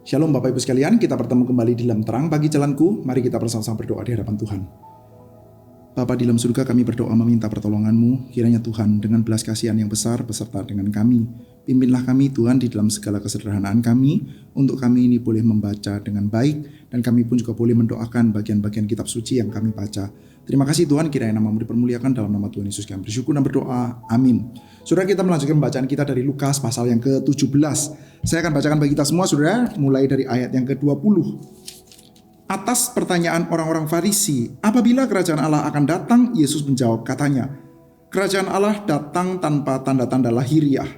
Shalom Bapak Ibu sekalian, kita bertemu kembali di dalam terang bagi jalanku. Mari kita bersama-sama berdoa di hadapan Tuhan. Bapa di dalam surga, kami berdoa meminta pertolongan-Mu. Kiranya Tuhan dengan belas kasihan yang besar beserta dengan kami. Pimpinlah kami Tuhan di dalam segala kesederhanaan kami, untuk kami ini boleh membaca dengan baik, dan kami pun juga boleh mendoakan bagian-bagian kitab suci yang kami baca. Terima kasih Tuhan, kiranya nama-Mu dipermuliakan dalam nama Tuhan Yesus kami bersyukur dan berdoa. Amin. Saudara, kita melanjutkan bacaan kita dari Lukas pasal yang ke-17. Saya akan bacakan bagi kita semua saudara, mulai dari ayat yang ke-20. Atas pertanyaan orang-orang Farisi, apabila kerajaan Allah akan datang, Yesus menjawab katanya, kerajaan Allah datang tanpa tanda-tanda lahiriah.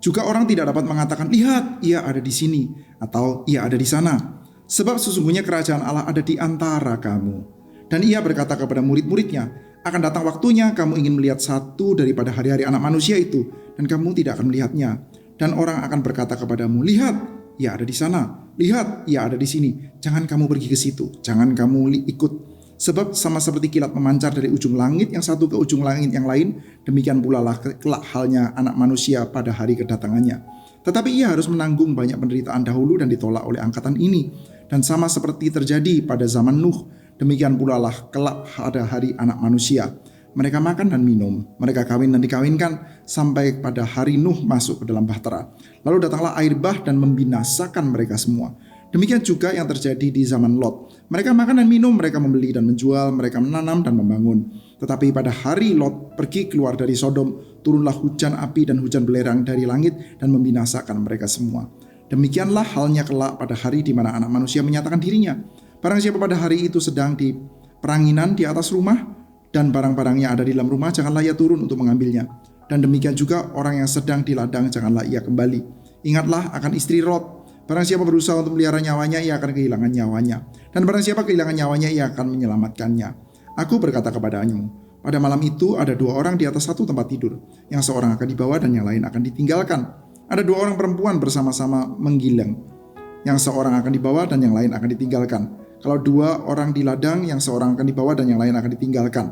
Juga orang tidak dapat mengatakan, lihat, ia ada di sini, atau ia ada di sana. Sebab sesungguhnya kerajaan Allah ada di antara kamu. Dan ia berkata kepada murid-muridnya, akan datang waktunya kamu ingin melihat satu daripada hari-hari anak manusia itu, dan kamu tidak akan melihatnya. Dan orang akan berkata kepadamu, lihat, ia ada di sana. Lihat, ia ada di sini. Jangan kamu pergi ke situ. Jangan kamu ikut. Sebab sama seperti kilat memancar dari ujung langit yang satu ke ujung langit yang lain, demikian pula lah kelak halnya anak manusia pada hari kedatangannya. Tetapi ia harus menanggung banyak penderitaan dahulu dan ditolak oleh angkatan ini. Dan sama seperti terjadi pada zaman Nuh, demikian pula lah kelak pada hari anak manusia. Mereka makan dan minum, mereka kawin dan dikawinkan, sampai pada hari Nuh masuk ke dalam bahtera. Lalu datanglah air bah dan membinasakan mereka semua. Demikian juga yang terjadi di zaman Lot. Mereka makan dan minum, mereka membeli dan menjual, mereka menanam dan membangun. Tetapi pada hari Lot pergi keluar dari Sodom, turunlah hujan api dan hujan belerang dari langit dan membinasakan mereka semua. Demikianlah halnya kelak pada hari di mana anak manusia menyatakan dirinya. Barang siapa pada hari itu sedang di peranginan di atas rumah, dan barang-barangnya ada di dalam rumah, janganlah ia turun untuk mengambilnya. Dan demikian juga orang yang sedang di ladang, janganlah ia kembali. Ingatlah akan istri Lot. Barang siapa berusaha untuk melihara nyawanya, ia akan kehilangan nyawanya. Dan barang siapa kehilangan nyawanya, ia akan menyelamatkannya. Aku berkata kepadamu, pada malam itu ada dua orang di atas satu tempat tidur. Yang seorang akan dibawa dan yang lain akan ditinggalkan. Ada dua orang perempuan bersama-sama menggiling. Yang seorang akan dibawa dan yang lain akan ditinggalkan. Kalau dua orang di ladang, yang seorang akan dibawa dan yang lain akan ditinggalkan.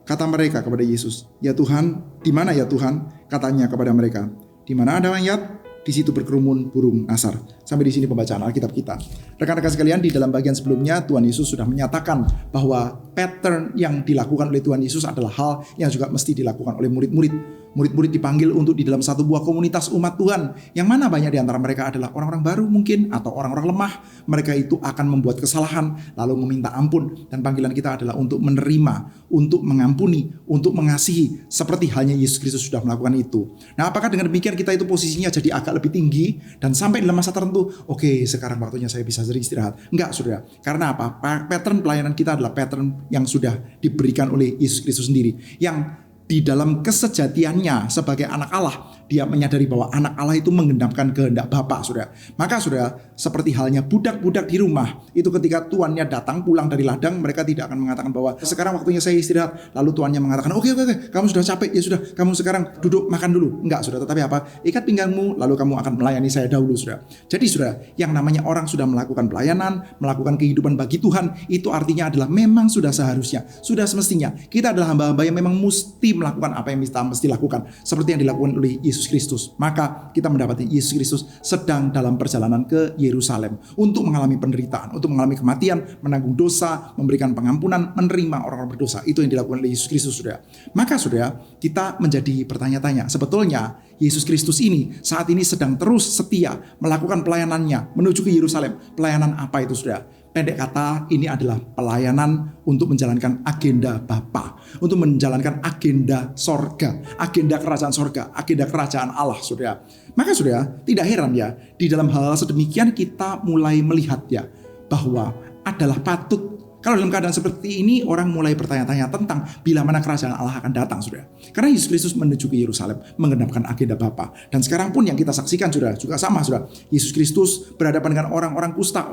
Kata mereka kepada Yesus, ya Tuhan, di mana ya Tuhan? Katanya kepada mereka, di mana ada mayat, di situ berkerumun burung asar. Sampai di sini pembacaan Alkitab kita. Rekan-rekan sekalian, di dalam bagian sebelumnya Tuhan Yesus sudah menyatakan bahwa pattern yang dilakukan oleh Tuhan Yesus adalah hal yang juga mesti dilakukan oleh murid-murid. Murid-murid dipanggil untuk di dalam satu buah komunitas umat Tuhan, yang mana banyak di antara mereka adalah orang-orang baru mungkin, atau orang-orang lemah. Mereka itu akan membuat kesalahan, lalu meminta ampun. Dan panggilan kita adalah untuk menerima, untuk mengampuni, untuk mengasihi, seperti halnya Yesus Kristus sudah melakukan itu. Nah, apakah dengan demikian kita itu posisinya jadi agak lebih tinggi, dan sampai dalam masa tertentu, oke, sekarang waktunya saya bisa beristirahat? Enggak, saudara. Karena apa? Pattern pelayanan kita adalah pattern yang sudah diberikan oleh Yesus Kristus sendiri, yang di dalam kesejatiannya sebagai anak Allah, dia menyadari bahwa anak Allah itu menggenapkan kehendak Bapa, saudara. Maka saudara, seperti halnya budak-budak di rumah, itu ketika tuannya datang pulang dari ladang, mereka tidak akan mengatakan bahwa sekarang waktunya saya istirahat. Lalu tuannya mengatakan, oke, kamu sudah capek, ya sudah, kamu sekarang duduk makan dulu. Enggak, saudara. Tetapi apa? Ikat pinggangmu, lalu kamu akan melayani saya dahulu, saudara. Jadi saudara, yang namanya orang sudah melakukan pelayanan, melakukan kehidupan bagi Tuhan, itu artinya adalah memang sudah seharusnya, sudah semestinya. Kita adalah hamba-hamba yang memang mesti melakukan apa yang kita mesti lakukan, seperti yang dilakukan oleh Yesus Kristus. Maka kita mendapati Yesus Kristus sedang dalam perjalanan ke Yerusalem untuk mengalami penderitaan, untuk mengalami kematian, menanggung dosa, memberikan pengampunan, menerima orang-orang berdosa. Itu yang dilakukan oleh Yesus Kristus, saudara. Maka saudara, kita menjadi bertanya-tanya, sebetulnya Yesus Kristus ini saat ini sedang terus setia melakukan pelayanannya menuju ke Yerusalem. Pelayanan apa itu, saudara? Pendek kata, ini adalah pelayanan untuk menjalankan agenda Bapa, untuk menjalankan agenda sorga, agenda kerajaan sorga, agenda kerajaan Allah, saudara. Maka saudara, tidak heran ya, di dalam hal sedemikian kita mulai melihat ya, bahwa adalah patut. Kalau dalam keadaan seperti ini, orang mulai bertanya-tanya tentang bila mana kerajaan Allah akan datang, saudara. Karena Yesus Kristus menuju ke Yerusalem, menggenapkan agenda Bapa. Dan sekarang pun yang kita saksikan, saudara, juga sama, saudara. Yesus Kristus berhadapan dengan orang-orang kusta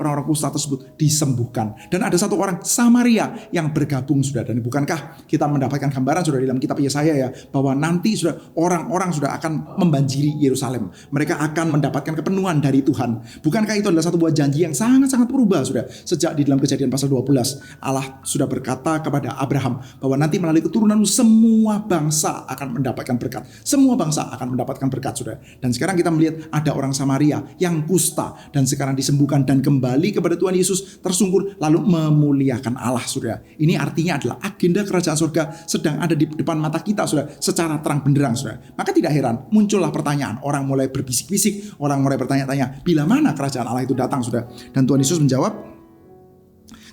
tersebut disembuhkan. Dan ada satu orang Samaria yang bergabung, saudara. Dan bukankah kita mendapatkan gambaran, saudara, dalam kitab Yesaya ya, bahwa nanti, saudara, orang-orang sudah akan membanjiri Yerusalem. Mereka akan mendapatkan kepenuhan dari Tuhan. Bukankah itu adalah satu buah janji yang sangat-sangat berubah, saudara, sejak di dalam Kejadian pasal 12. Allah sudah berkata kepada Abraham bahwa nanti melalui keturunanmu semua bangsa akan mendapatkan berkat. Semua bangsa akan mendapatkan berkat, saudara. Dan sekarang kita melihat ada orang Samaria yang kusta dan sekarang disembuhkan dan kembali kepada Tuhan Yesus tersungkur lalu memuliakan Allah, saudara. Ini artinya adalah agenda kerajaan surga sedang ada di depan mata kita, saudara, secara terang benderang, saudara. Maka tidak heran muncullah pertanyaan, orang mulai berbisik-bisik, orang mulai bertanya-tanya, bila mana kerajaan Allah itu datang, saudara? Dan Tuhan Yesus menjawab,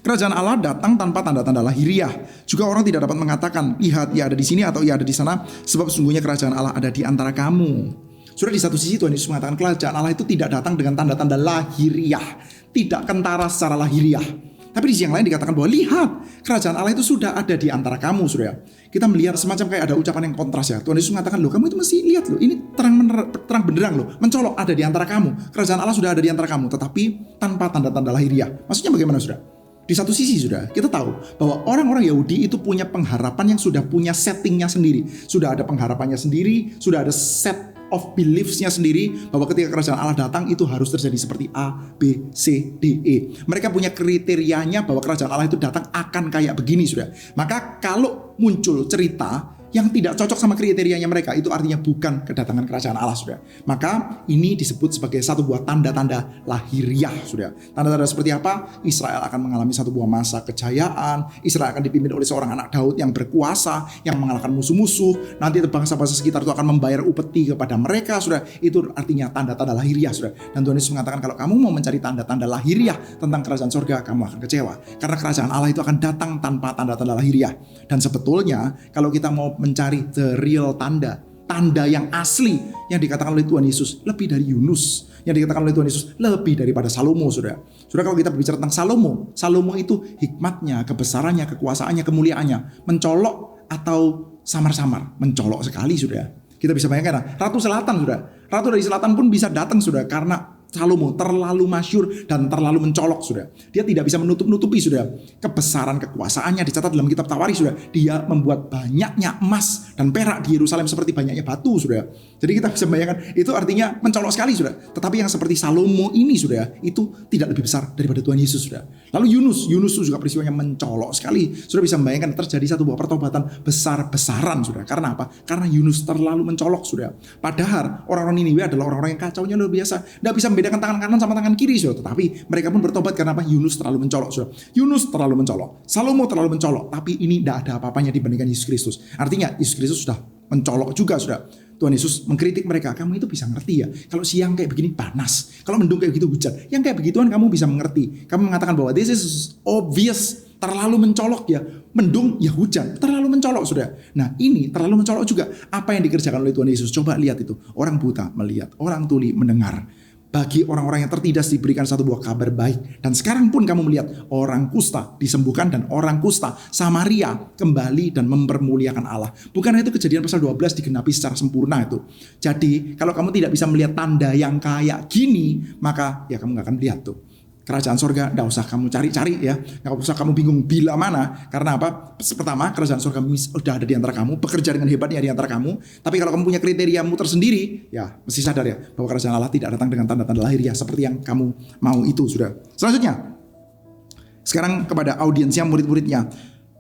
kerajaan Allah datang tanpa tanda-tanda lahiriah. Juga orang tidak dapat mengatakan, lihat ia ada di sini atau ia ada di sana, sebab sesungguhnya kerajaan Allah ada di antara kamu. Sudah di satu sisi Tuhan Yesus mengatakan kerajaan Allah itu tidak datang dengan tanda-tanda lahiriah, tidak kentara secara lahiriah. Tapi di sisi yang lain dikatakan bahwa lihat, kerajaan Allah itu sudah ada di antara kamu, saudara. Kita melihat semacam kayak ada ucapan yang kontras ya. Tuhan Yesus mengatakan, loh kamu itu mesti lihat loh, ini terang benderang loh, mencolok ada di antara kamu. Kerajaan Allah sudah ada di antara kamu, tetapi tanpa tanda-tanda lahiriah. Maksudnya bagaimana, saudara? Di satu sisi, saudara, kita tahu bahwa orang-orang Yahudi itu punya pengharapan yang sudah punya settingnya sendiri. Sudah ada pengharapannya sendiri, sudah ada set of beliefs-nya sendiri bahwa ketika kerajaan Allah datang itu harus terjadi seperti A, B, C, D, E. Mereka punya kriterianya bahwa kerajaan Allah itu datang akan kayak begini, saudara. Maka kalau muncul cerita yang tidak cocok sama kriterianya mereka, itu artinya bukan kedatangan kerajaan Allah, saudara. Maka ini disebut sebagai satu buah tanda-tanda lahiriah, saudara. Tanda-tanda seperti apa? Israel akan mengalami satu buah masa kejayaan. Israel akan dipimpin oleh seorang anak Daud yang berkuasa, yang mengalahkan musuh-musuh. Nanti bangsa-bangsa sekitar itu akan membayar upeti kepada mereka, saudara. Itu artinya tanda-tanda lahiriah, saudara. Dan Tuhan Yesus mengatakan kalau kamu mau mencari tanda-tanda lahiriah tentang kerajaan surga, kamu akan kecewa. Karena kerajaan Allah itu akan datang tanpa tanda-tanda lahiriah. Dan sebetulnya kalau kita mau mencari the real tanda yang asli yang dikatakan oleh Tuhan Yesus lebih dari Yunus, yang dikatakan oleh Tuhan Yesus lebih daripada Salomo, saudara. Saudara, kalau kita berbicara tentang Salomo itu hikmatnya, kebesarannya, kekuasaannya, kemuliaannya mencolok atau samar-samar? Mencolok sekali, saudara. Kita bisa bayangkan, Ratu Selatan, saudara. Ratu dari Selatan pun bisa datang, saudara, karena Salomo terlalu masyhur dan terlalu mencolok, saudara. Dia tidak bisa menutup-nutupi, saudara, kebesaran kekuasaannya. Dicatat dalam kitab Tawarikh, saudara. Dia membuat banyaknya emas dan perak di Yerusalem seperti banyaknya batu, saudara. Jadi kita bisa bayangkan itu artinya mencolok sekali, saudara. Tetapi yang seperti Salomo ini, saudara, itu tidak lebih besar daripada Tuhan Yesus, saudara. Lalu Yunus juga peristiwanya mencolok sekali. Saudara bisa membayangkan terjadi satu buah pertobatan besar-besaran, saudara. Karena apa? Karena Yunus terlalu mencolok, saudara. Padahal orang-orang Niniwe adalah orang-orang yang kacaunya luar biasa. Tidak bisa membedakan tangan kanan sama tangan kiri, saudara. Tetapi mereka pun bertobat karena apa? Yunus terlalu mencolok, saudara. Yunus terlalu mencolok, Salomo terlalu mencolok. Tapi ini tidak ada apa-apanya dibandingkan Yesus Kristus. Artinya Yesus Kristus sudah mencolok juga, saudara. Tuhan Yesus mengkritik mereka, kamu itu bisa ngerti ya, kalau siang kayak begini panas, kalau mendung kayak begitu hujan, yang kayak begituan kamu bisa mengerti. Kamu mengatakan bahwa this is obvious, terlalu mencolok ya, mendung ya hujan, terlalu mencolok, saudara. Nah ini terlalu mencolok juga. Apa yang dikerjakan oleh Tuhan Yesus? Coba lihat itu, orang buta melihat, orang tuli mendengar. Bagi orang-orang yang tertindas diberikan satu buah kabar baik. Dan sekarang pun kamu melihat orang kusta disembuhkan dan orang kusta Samaria kembali dan mempermuliakan Allah. Bukan itu Kejadian pasal 12 digenapi secara sempurna itu. Jadi kalau kamu tidak bisa melihat tanda yang kayak gini, maka ya kamu gak akan melihat tuh kerajaan surga. Gak usah kamu cari-cari ya, gak usah kamu bingung bila mana. Karena apa? Pertama, kerajaan surga sudah ada di antara kamu, bekerja dengan hebatnya di antara kamu. Tapi kalau kamu punya kriteriamu tersendiri, ya mesti sadar ya bahwa kerajaan Allah tidak datang dengan tanda-tanda lahiriah seperti yang kamu mau itu, sudah. Selanjutnya, sekarang kepada audiensnya, murid-muridnya,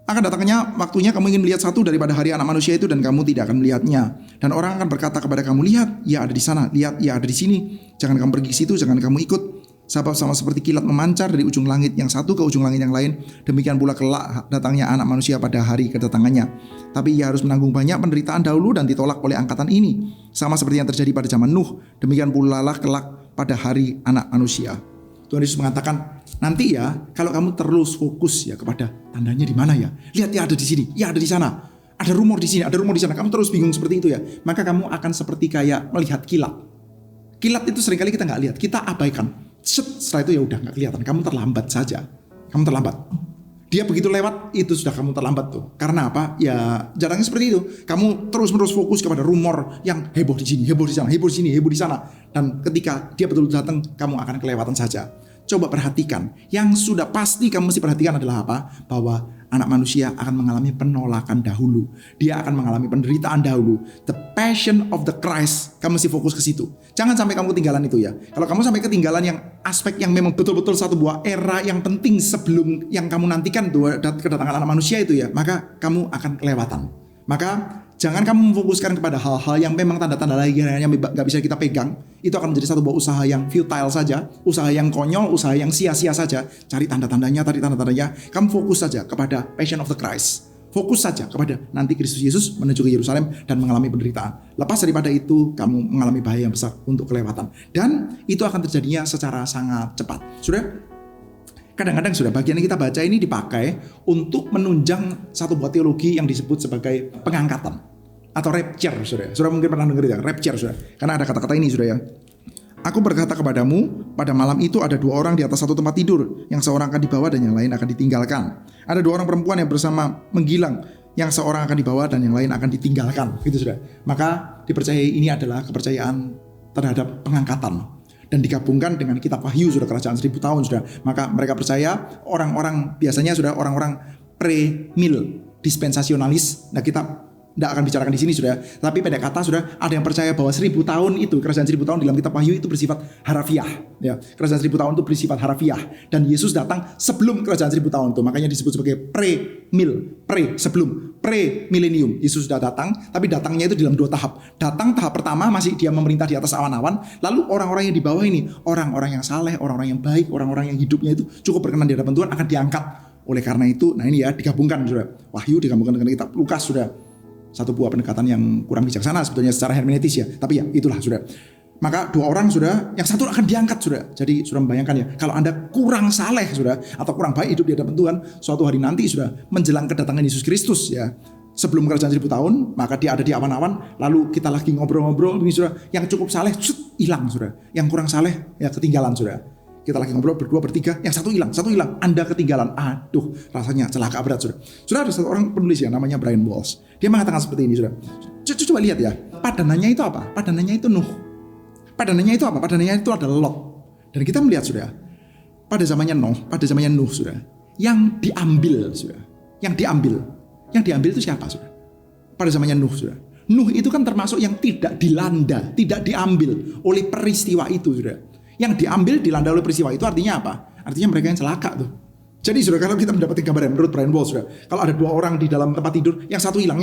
akan datangnya waktunya kamu ingin melihat satu daripada hari anak manusia itu dan kamu tidak akan melihatnya. Dan orang akan berkata kepada kamu, lihat, ia ada di sana, lihat, ia ada di sini. Jangan kamu pergi ke situ, jangan kamu ikut. Sebab sama seperti kilat memancar dari ujung langit yang satu ke ujung langit yang lain, demikian pula kelak datangnya anak manusia pada hari kedatangannya. Tapi ia harus menanggung banyak penderitaan dahulu dan ditolak oleh angkatan ini. Sama seperti yang terjadi pada zaman Nuh, demikian pula lah kelak pada hari anak manusia. Tuhan Yesus mengatakan, nanti ya kalau kamu terus fokus ya kepada tandanya di mana ya. Lihat ya ada di sini, ya ada di sana. Ada rumor di sini, ada rumor di sana. Kamu terus bingung seperti itu ya. Maka kamu akan seperti kayak melihat kilat. Kilat itu seringkali kita nggak lihat, kita abaikan. Setelah itu ya udah nggak kelihatan, kamu terlambat saja, kamu terlambat. Dia begitu lewat itu sudah kamu terlambat tuh. Karena apa? Ya jarangnya seperti itu. Kamu terus-menerus fokus kepada rumor yang heboh di sini, heboh di sana, heboh di sini, heboh di sana. Dan ketika dia betul datang, kamu akan kelewatan saja. Coba perhatikan. Yang sudah pasti kamu mesti perhatikan adalah apa? Bahwa anak manusia akan mengalami penolakan dahulu. Dia akan mengalami penderitaan dahulu. The passion of the Christ. Kamu mesti fokus ke situ. Jangan sampai kamu ketinggalan itu ya. Kalau kamu sampai ketinggalan yang aspek yang memang betul-betul satu buah era yang penting sebelum yang kamu nantikan tuh kedatangan anak manusia itu ya, maka kamu akan kelewatan. Maka jangan kamu memfokuskan kepada hal-hal yang memang tanda-tanda lahirnya gak bisa kita pegang. Itu akan menjadi satu buah usaha yang futile saja, usaha yang konyol, usaha yang sia-sia saja. Cari tanda-tandanya. Kamu fokus saja kepada passion of the Christ. Fokus saja kepada nanti Kristus Yesus menuju ke Yerusalem dan mengalami penderitaan. Lepas daripada itu, kamu mengalami bahaya yang besar untuk kelewatan. Dan itu akan terjadinya secara sangat cepat. Sudah? Kadang-kadang sudah bagian yang kita baca ini dipakai untuk menunjang satu buah teologi yang disebut sebagai pengangkatan atau rapture, saudara. Saudara mungkin pernah dengar ya, rapture, saudara. Karena ada kata-kata ini, saudara ya. Aku berkata kepadamu, pada malam itu ada 2 orang di atas satu tempat tidur, yang seorang akan dibawa dan yang lain akan ditinggalkan. Ada 2 orang perempuan yang bersama menggilang, yang seorang akan dibawa dan yang lain akan ditinggalkan, gitu saudara. Maka dipercayai ini adalah kepercayaan terhadap pengangkatan dan digabungkan dengan kitab Wahyu, sudah kerajaan 1000 tahun, sudah. Maka mereka percaya orang-orang biasanya sudah orang-orang pre-mil dispensasionalis. Nah, kita tidak akan bicarakan di sini sudah, tapi pada kata sudah ada yang percaya bahwa 1000 tahun itu kerajaan 1000 tahun dalam kitab Wahyu itu bersifat harafiah, ya. Kerajaan 1000 tahun itu bersifat harafiah dan Yesus datang sebelum kerajaan 1000 tahun itu, makanya disebut sebagai sebelum pre-milenium. Yesus sudah datang, tapi datangnya itu dalam 2 tahap. Datang tahap pertama masih dia memerintah di atas awan-awan, lalu orang-orang yang di bawah ini, orang-orang yang saleh, orang-orang yang baik, orang-orang yang hidupnya itu cukup berkenan di hadapan Tuhan akan diangkat. Oleh karena itu, nah ini ya digabungkan sudah. Wahyu digabungkan dengan kitab Lukas sudah. Satu buah pendekatan yang kurang bijaksana sebetulnya secara hermeneutis ya. Tapi ya itulah sudah. Maka 2 orang sudah, yang satu akan diangkat sudah. Jadi sudah membayangkan ya, kalau Anda kurang saleh sudah, atau kurang baik hidup di hadapan Tuhan, suatu hari nanti sudah menjelang kedatangan Yesus Kristus ya. Sebelum kerajaan 1000 tahun, maka dia ada di awan-awan, lalu kita lagi ngobrol-ngobrol, ini sudah, yang cukup saleh, hilang sudah. Yang kurang saleh, ya ketinggalan sudah. Kita lagi ngobrol berdua bertiga, yang satu hilang, Anda ketinggalan. Aduh, rasanya celaka berat sudah. Sudah ada satu orang penulis ya, namanya Brian Walsh. Dia mengatakan seperti ini sudah. Coba lihat ya, padanannya itu apa? Padanannya itu Nuh. Padanannya itu apa? Padanannya itu adalah Lot. Dan kita melihat sudah, pada zamannya Nuh sudah, yang diambil itu siapa sudah? Pada zamannya Nuh sudah. Nuh itu kan termasuk yang tidak dilanda, tidak diambil oleh peristiwa itu sudah. Yang dilanda oleh peristiwa itu artinya apa? Artinya mereka yang celaka tuh. Jadi sudah, kalau kita mendapatkan gambaran menurut Brian Walsh sudah, kalau ada 2 orang di dalam tempat tidur, yang satu hilang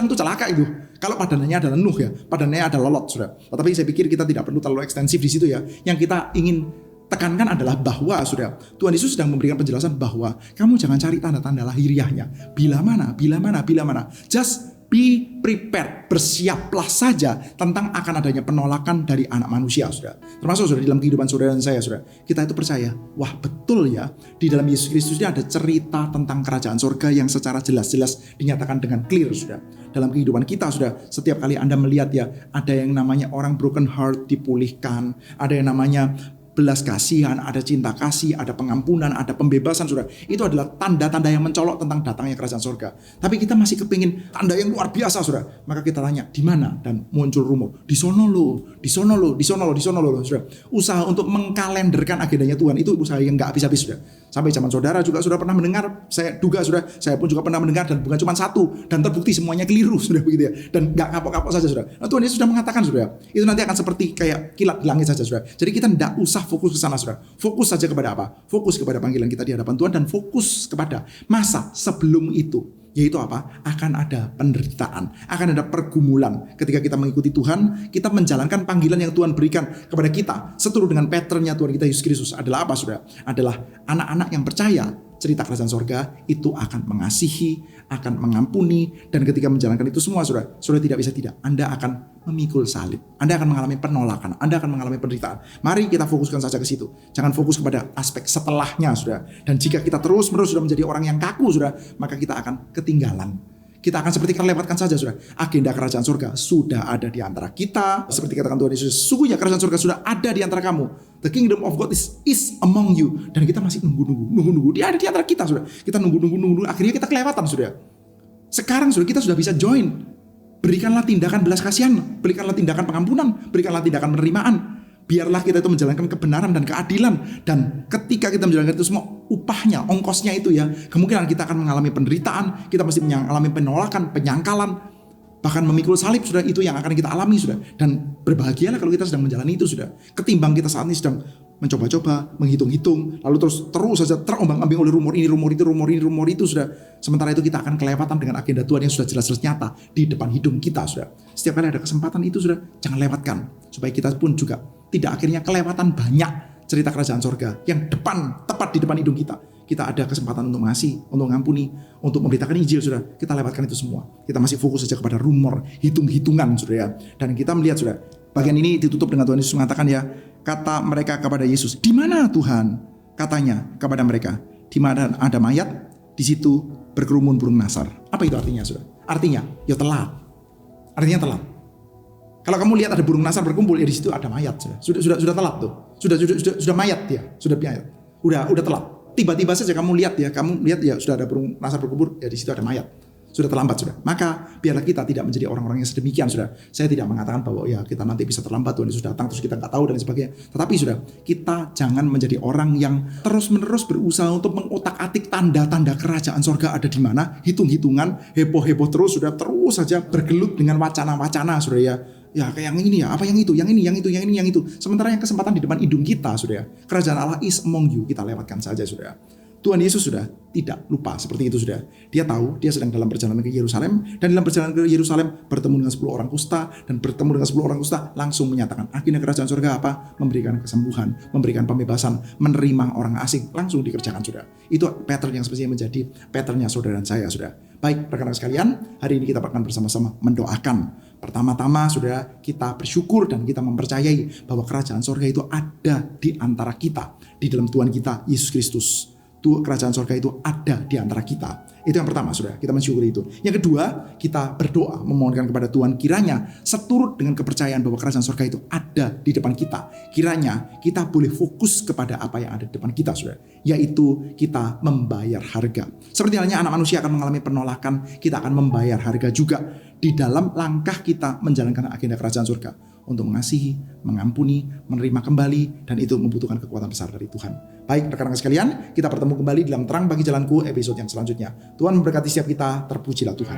tuh celaka itu. Kalau padanannya adalah Nuh ya, padanannya adalah Lot sudah. Tetapi saya pikir kita tidak perlu terlalu ekstensif di situ ya. Yang kita ingin tekankan adalah bahwa sudah Tuhan Yesus sedang memberikan penjelasan bahwa kamu jangan cari tanda-tanda lahiriahnya. Bila mana. Just be prepared, bersiaplah saja tentang akan adanya penolakan dari anak manusia, sudah. Termasuk sudah dalam kehidupan saudara dan saya, sudah. Kita itu percaya, wah betul ya, di dalam Yesus Kristus ini ada cerita tentang kerajaan surga yang secara jelas-jelas dinyatakan dengan clear, sudah. Dalam kehidupan kita, sudah, setiap kali Anda melihat ya, ada yang namanya orang broken heart dipulihkan, ada yang namanya belas kasihan, ada cinta kasih, ada pengampunan, ada pembebasan, saudara. Itu adalah tanda-tanda yang mencolok tentang datangnya kerajaan surga. Tapi kita masih kepingin tanda yang luar biasa, saudara. Maka kita tanya, di mana? Dan muncul rumor, di sono lo, saudara. Usaha untuk mengkalenderkan agendanya Tuhan itu usaha yang nggak habis-habis, saudara. Sampai zaman saudara juga sudah pernah mendengar, saya duga, saudara, saya pun juga pernah mendengar, dan bukan cuma satu, dan terbukti semuanya keliru, sudah begitu ya. Dan nggak kapok-kapok saja, saudara. Nah, Tuhan Yesus sudah mengatakan, saudara, itu nanti akan seperti kayak kilat di langit saja, saudara. Jadi kita nggak usah fokus ke sana, saudara. Fokus saja kepada apa? Fokus kepada panggilan kita di hadapan Tuhan dan fokus kepada masa sebelum itu. Yaitu apa? Akan ada penderitaan, akan ada pergumulan. Ketika kita mengikuti Tuhan, kita menjalankan panggilan yang Tuhan berikan kepada kita. Seturut dengan patternnya Tuhan kita Yesus Kristus adalah apa, saudara? Adalah anak-anak yang percaya cerita kerajaan sorga itu akan mengasihi, akan mengampuni, dan ketika menjalankan itu semua, saudara tidak bisa tidak. Anda akan memikul salib, Anda akan mengalami penolakan, Anda akan mengalami penderitaan. Mari kita fokuskan saja ke situ. Jangan fokus kepada aspek setelahnya, saudara. Dan jika kita terus-menerus sudah menjadi orang yang kaku, saudara, maka kita akan ketinggalan. Kita akan seperti terlewatkan saja, saudara. Agenda kerajaan surga sudah ada di antara kita. Seperti katakan Tuhan Yesus, sesungguhnya kerajaan surga sudah ada di antara kamu. The kingdom of God is among you. Dan kita masih nunggu. Dia ada di antara kita, saudara. Kita nunggu. Akhirnya kita kelewatan, saudara. Sekarang, saudara, kita sudah bisa join. Berikanlah tindakan belas kasihan, berikanlah tindakan pengampunan, berikanlah tindakan penerimaan, Biarlah kita itu menjalankan kebenaran dan keadilan. Dan ketika kita menjalankan itu semua, upahnya, ongkosnya itu ya, kemungkinan kita akan mengalami penderitaan, kita pasti mengalami penolakan, penyangkalan, bahkan memikul salib, sudah, itu yang akan kita alami, sudah. Dan berbahagialah kalau kita sedang menjalani itu, sudah. Ketimbang kita saat ini sedang mencoba-coba, menghitung-hitung, lalu terus saja terombang-ambing oleh rumor ini, rumor itu, sudah. Sementara itu kita akan kelewatan dengan agenda Tuhan yang sudah jelas-jelas nyata di depan hidung kita, sudah. Setiap kali ada kesempatan itu, sudah, jangan lewatkan, supaya kita pun juga tidak akhirnya kelewatan banyak cerita kerajaan sorga yang tepat di depan hidung kita. Kita ada kesempatan untuk mengasihi, untuk mengampuni, untuk memberitakan Injil, sudah. Kita lewatkan itu semua. Kita masih fokus saja kepada rumor, hitung-hitungan, sudah ya. Dan kita melihat, sudah, bagian ini ditutup dengan Tuhan Yesus mengatakan ya, kata mereka kepada Yesus, "Di mana Tuhan?" Katanya kepada mereka, "Di mana ada mayat, di situ berkerumun burung nasar." Apa itu artinya, sudah? Artinya, ya telat. Artinya telat. Kalau kamu lihat ada burung nasar berkumpul, ya di situ ada mayat, sudah telat tuh. Sudah mayat ya, sudah mayat. Udah telat. Tiba-tiba saja kamu lihat ya sudah ada burung nasar berkumpul, ya di situ ada mayat. Sudah terlambat, sudah. Maka biarlah kita tidak menjadi orang-orang yang sedemikian, sudah. Saya tidak mengatakan bahwa ya kita nanti bisa terlambat, Tuhan Yesus datang terus kita nggak tahu dan sebagainya. Tetapi sudah, kita jangan menjadi orang yang terus-menerus berusaha untuk mengutak-atik tanda-tanda kerajaan sorga ada di mana, hitung-hitungan, heboh-heboh terus saja bergelut dengan wacana-wacana, sudah ya. Ya kayak yang ini ya, apa yang itu, yang itu. Sementara yang kesempatan di depan hidung kita, sudah. Kerajaan Allah is among you, kita lewatkan saja, sudah. Tuhan Yesus sudah tidak lupa seperti itu, sudah. Dia tahu dia sedang dalam perjalanan ke Yerusalem, dan dalam perjalanan ke Yerusalem bertemu dengan 10 orang kusta, dan bertemu dengan 10 orang kusta langsung menyatakan agenda kerajaan surga apa? Memberikan kesembuhan, memberikan pembebasan, menerima orang asing, langsung dikerjakan, sudah. Itu pattern yang sebenarnya menjadi patternnya saudara dan saya, sudah. Baik, rekan-rekan sekalian, hari ini kita akan bersama-sama mendoakan. Pertama-tama, sudah, kita bersyukur dan kita mempercayai bahwa kerajaan surga itu ada di antara kita, di dalam Tuhan kita Yesus Kristus. Kerajaan surga itu ada di antara kita. Itu yang pertama, sudah, kita mensyukuri itu. Yang kedua, kita berdoa memohonkan kepada Tuhan kiranya seturut dengan kepercayaan bahwa kerajaan surga itu ada di depan kita. Kiranya kita boleh fokus kepada apa yang ada di depan kita, sudah, yaitu kita membayar harga. Seperti halnya anak manusia akan mengalami penolakan, kita akan membayar harga juga di dalam langkah kita menjalankan agenda kerajaan surga untuk mengasihi, mengampuni, menerima kembali, dan itu membutuhkan kekuatan besar dari Tuhan. Baik, rekan-rekan sekalian, kita bertemu kembali dalam Terang Bagi Jalanku episode yang selanjutnya. Tuhan memberkati setiap kita, terpujilah Tuhan.